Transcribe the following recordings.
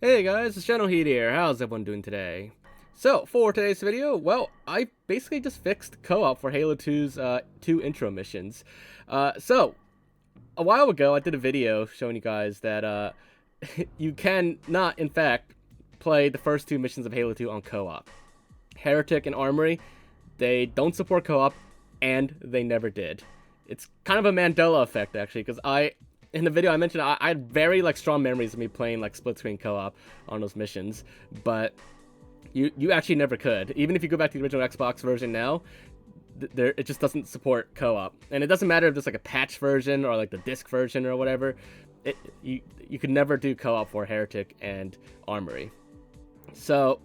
Hey guys, it's Generalkidd here. How's everyone doing today? So, for today's video, well, I basically just fixed co-op for Halo 2's 2 intro missions. So, a while ago, I did a video showing you guys that you can not, in fact, play the first 2 missions of Halo 2 on co-op. Heretic and Armory, they don't support co-op, and they never did. It's kind of a Mandela effect, actually, because in the video I mentioned I had very strong memories of me playing split screen co-op on those missions, but you actually never could. Even if you go back to the original Xbox version now, it just doesn't support co-op, and it doesn't matter if there's a patch version or the disc version or whatever. You could never do co-op for Heretic and Armory. So,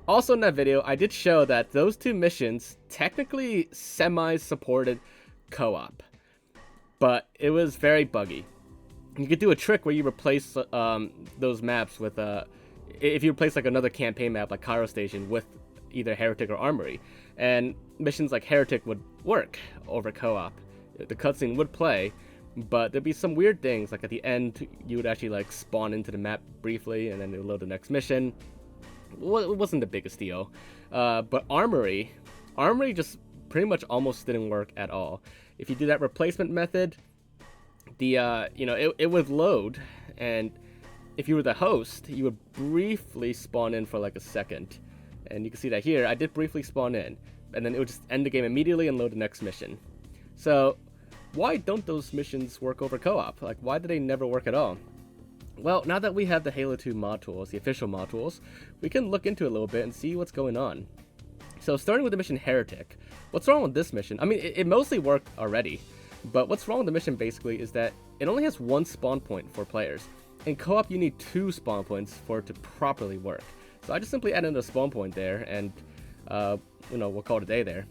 also in that video, I did show that those 2 missions technically semi-supported co-op, but it was very buggy. You could do a trick where you replace those maps with if you replace another campaign map like Cairo Station with either Heretic or Armory, and missions like Heretic would work over co-op. The cutscene would play, but there'd be some weird things, like at the end you would actually spawn into the map briefly and then it would load the next mission. Well, it wasn't the biggest deal, but Armory just pretty much almost didn't work at all. If you do that replacement method, it would load, and if you were the host, you would briefly spawn in for a second, and you can see that here I did briefly spawn in, and then it would just end the game immediately and load the next mission. So why don't those missions work over co-op? Why do they never work at all? Well, now that we have the Halo 2 mod tools, the official mod tools, we can look into it a little bit and see what's going on. So starting with the mission Heretic, what's wrong with this mission? I mean, it mostly worked already, but what's wrong with the mission basically is that it only has 1 spawn point for players. In co-op, you need 2 spawn points for it to properly work. So I just simply added a spawn point there, and we'll call it a day there.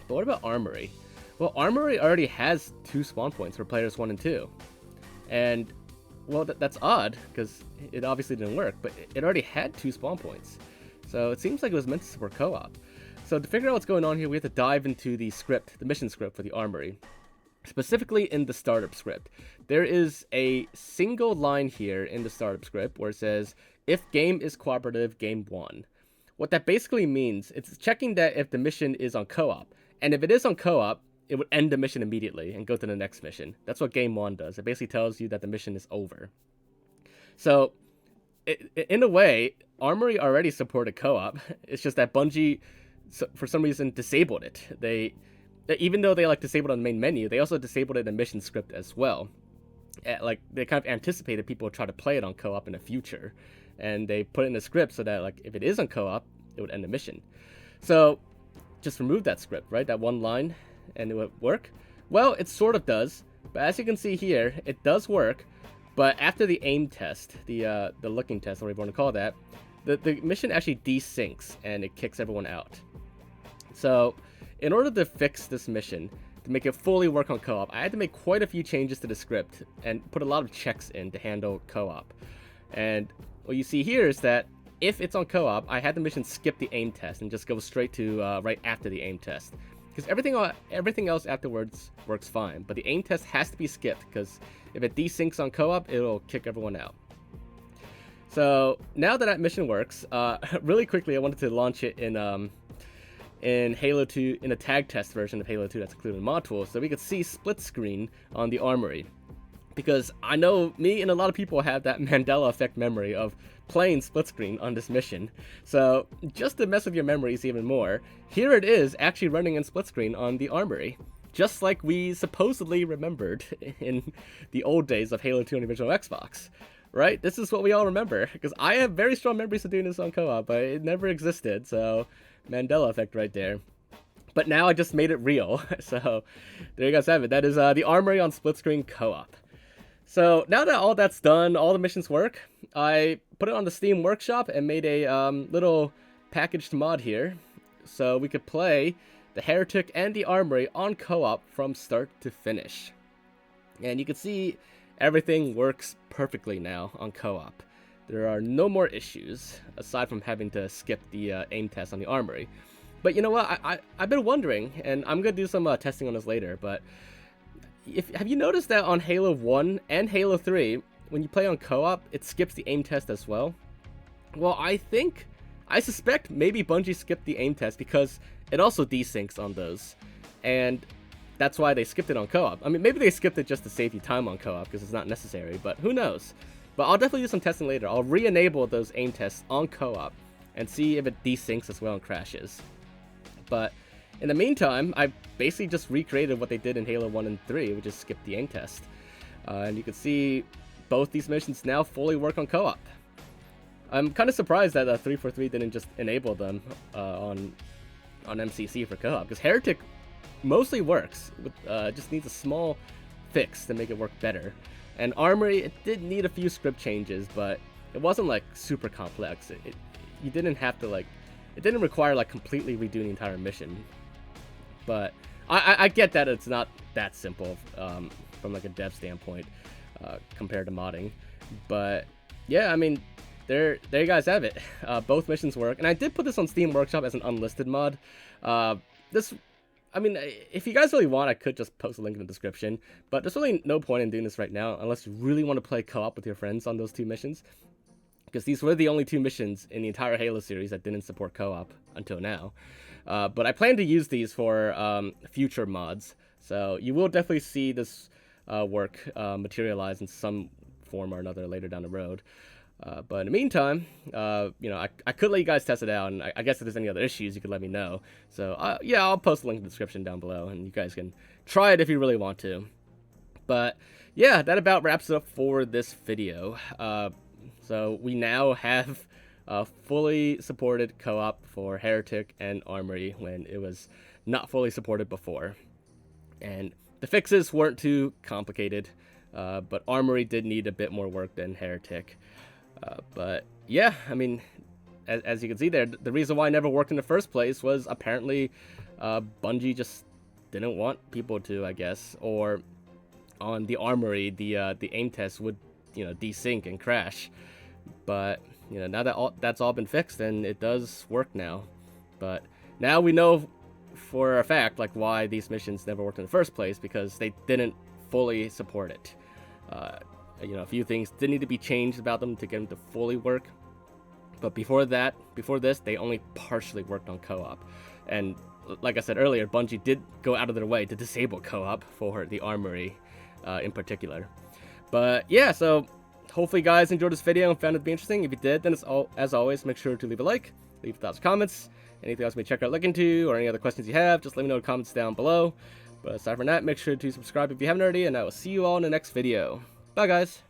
But what about Armory? Well, Armory already has 2 spawn points for players 1 and 2. And, well, that's odd, because it obviously didn't work, but it already had 2 spawn points. So it seems like it was meant to support co-op. So to figure out what's going on here, we have to dive into the script, the mission script for the Armory. Specifically in the startup script, there is a single line here in the startup script where it says, if game is cooperative, game won. What that basically means, it's checking that if the mission is on co-op, and if it is on co-op, it would end the mission immediately and go to the next mission. That's what game won does. It basically tells you that the mission is over. So, in a way, Armory already supported co-op. It's just that Bungie, for some reason, disabled it. Even though they disabled on the main menu, they also disabled it in the mission script as well. They kind of anticipated people would try to play it on co-op in the future, and they put it in the script so that if it is on co-op, it would end the mission. So just remove that script, right? That one line, and it would work. Well, it sort of does, but as you can see here, it does work. But after the aim test, the looking test, whatever you want to call that, the mission actually desyncs and it kicks everyone out. So in order to fix this mission, to make it fully work on co-op, I had to make quite a few changes to the script and put a lot of checks in to handle co-op. And what you see here is that if it's on co-op, I had the mission skip the aim test and just go straight to right after the aim test. Because everything else afterwards works fine, but the aim test has to be skipped, because if it desyncs on co-op, it'll kick everyone out. So now that mission works, really quickly I wanted to launch it in Halo 2, in a tag test version of Halo 2 that's included in mod tools, so we could see split screen on the Armory. Because I know me and a lot of people have that Mandela Effect memory of playing split screen on this mission. So just to mess with your memories even more, here it is actually running in split screen on the Armory. Just like we supposedly remembered in the old days of Halo 2 on the original Xbox. Right? This is what we all remember. Because I have very strong memories of doing this on co-op, but it never existed, so Mandela Effect right there. But now I just made it real. So there you guys have it. That is the Armory on split screen co-op. So now that all that's done, all the missions work, I put it on the Steam Workshop and made a little packaged mod here, so we could play the Heretic and the Armory on co-op from start to finish. And you can see everything works perfectly now on co-op. There are no more issues, aside from having to skip the aim test on the Armory. But you know what, I've been wondering, and I'm going to do some testing on this later, but have you noticed that on Halo 1 and Halo 3, when you play on co-op, it skips the aim test as well? Well, I suspect maybe Bungie skipped the aim test because it also desyncs on those, and that's why they skipped it on co-op. I mean, maybe they skipped it just to save you time on co-op because it's not necessary, but who knows. But I'll definitely do some testing later. I'll re-enable those aim tests on co-op and see if it desyncs as well and crashes. But in the meantime, I basically just recreated what they did in Halo 1 and 3, which is skip the aim test. And you can see both these missions now fully work on co-op. I'm kind of surprised that 343 didn't just enable them on MCC for co-op, because Heretic mostly works, with, just needs a small fix to make it work better. And Armory, it did need a few script changes, but it wasn't like super complex. You didn't have to like, it didn't require like completely redoing the entire mission. But I get that it's not that simple from like a dev standpoint compared to modding. But yeah, I mean, there you guys have it. Both missions work, and I did put this on Steam Workshop as an unlisted mod. I mean, if you guys really want, I could just post a link in the description, but there's really no point in doing this right now unless you really want to play co-op with your friends on those two missions, because these were the only two missions in the entire Halo series that didn't support co-op until now. But I plan to use these for future mods, so you will definitely see this work materialize in some form or another later down the road. But in the meantime, you know, I could let you guys test it out, and I guess if there's any other issues, you could let me know. So, yeah, I'll post a link in the description down below, and you guys can try it if you really want to. But, yeah, that about wraps it up for this video. So, we now have fully supported co-op for Heretic and Armory when it was not fully supported before. And the fixes weren't too complicated, but Armory did need a bit more work than Heretic. But yeah, I mean, as you can see there, the reason why it never worked in the first place was apparently Bungie just didn't want people to, I guess, or on the Armory, the aim test would, you know, desync and crash. But you know, now that that's all been fixed, and it does work now. But now we know for a fact like why these missions never worked in the first place, because they didn't fully support it. You know, a few things did need to be changed about them to get them to fully work. But before this, they only partially worked on co-op. And like I said earlier, Bungie did go out of their way to disable co-op for the Armory in particular. But yeah, so hopefully you guys enjoyed this video and found it to be interesting. If you did, then as always, make sure to leave a like, leave thoughts, comments, anything else you may check out, look into, or any other questions you have, just let me know in the comments down below. But aside from that, make sure to subscribe if you haven't already, and I will see you all in the next video. Bye, guys.